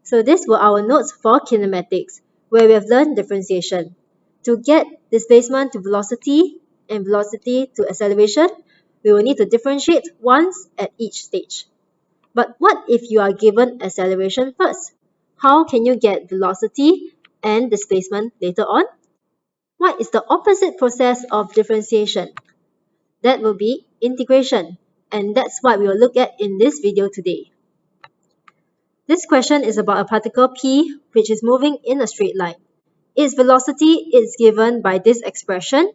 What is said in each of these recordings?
So these were our notes for kinematics, where we have learned differentiation. To get displacement to velocity and velocity to acceleration, we will need to differentiate once at each stage. But what if you are given acceleration first? How can you get velocity and displacement later on? What is the opposite process of differentiation? That will be integration, and that's what we will look at in this video today. This question is about a particle P which is moving in a straight line. Its velocity is given by this expression,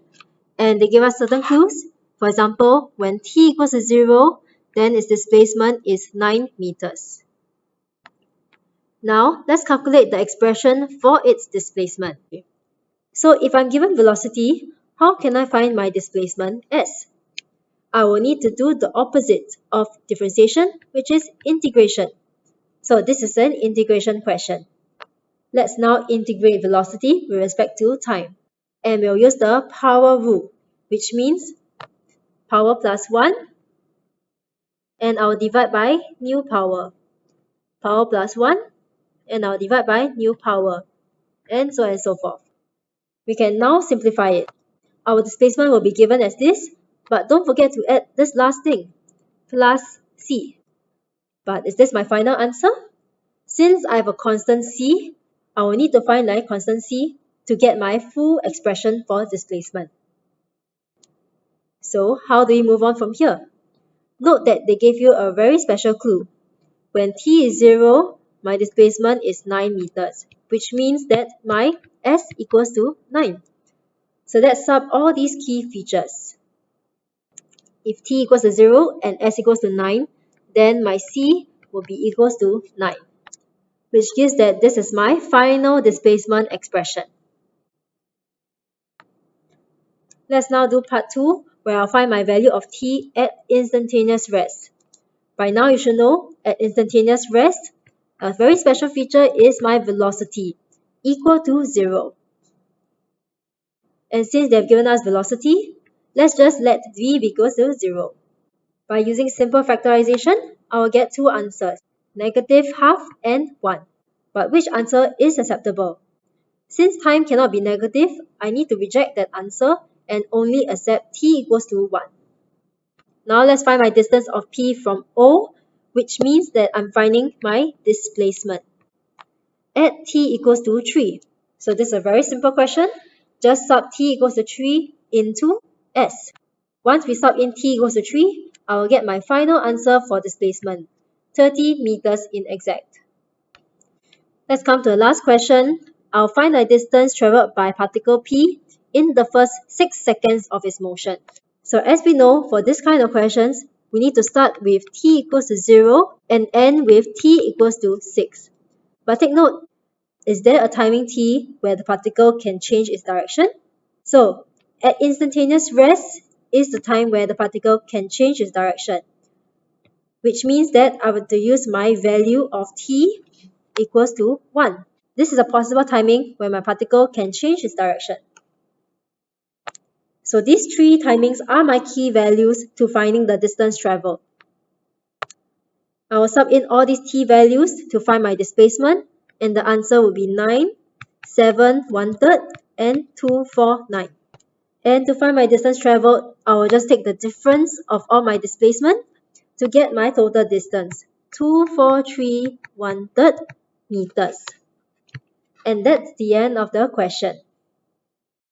and they give us certain clues. For example, when t equals to 0, then its displacement is 9 meters. Now, let's calculate the expression for its displacement. So if I'm given velocity, how can I find my displacement s? I will need to do the opposite of differentiation, which is integration. So this is an integration question. Let's now integrate velocity with respect to time. And we'll use the power rule, which means power plus 1, and I'll divide by new power. Power plus 1, and I'll divide by new power, and so on and so forth. We can now simplify it. Our displacement will be given as this, but don't forget to add this last thing, plus c. But is this my final answer? Since I have a constant c, I will need to find my constant c to get my full expression for displacement. So how do we move on from here? Note that they gave you a very special clue. When t is 0, my displacement is 9 meters, which means that my s equals to 9. So let's sum all these key features. If t equals to 0 and s equals to 9, then my c will be equals to 9, which gives that this is my final displacement expression. Let's now do part 2, where I'll find my value of t at instantaneous rest. By now you should know, at instantaneous rest, a very special feature is my velocity, equal to 0. And since they've given us velocity, let's just let v be equals to 0. By using simple factorization, I will get two answers, -½ and 1. But which answer is acceptable? Since time cannot be negative, I need to reject that answer and only accept t equals to 1. Now let's find my distance of P from O, which means that I'm finding my displacement at t equals to 3. So this is a very simple question. Just sub t equals to 3 into s. Once we sub in t equals to 3, I will get my final answer for displacement, 30 meters in exact. Let's come to the last question. I'll find the distance traveled by particle P in the first 6 seconds of its motion. So as we know, for this kind of questions, we need to start with t equals to 0 and end with t equals to 6. But take note, is there a timing t where the particle can change its direction? So at instantaneous rest is the time where the particle can change its direction, which means that I have to use my value of t equals to 1. This is a possible timing when my particle can change its direction. So these three timings are my key values to finding the distance traveled. I will sub in all these t values to find my displacement, and the answer will be 9, 7, 1/3, and 2, 4, 9. And to find my distance traveled, I will just take the difference of all my displacement to get my total distance, 2, 4, 3, 1/3 meters. And that's the end of the question.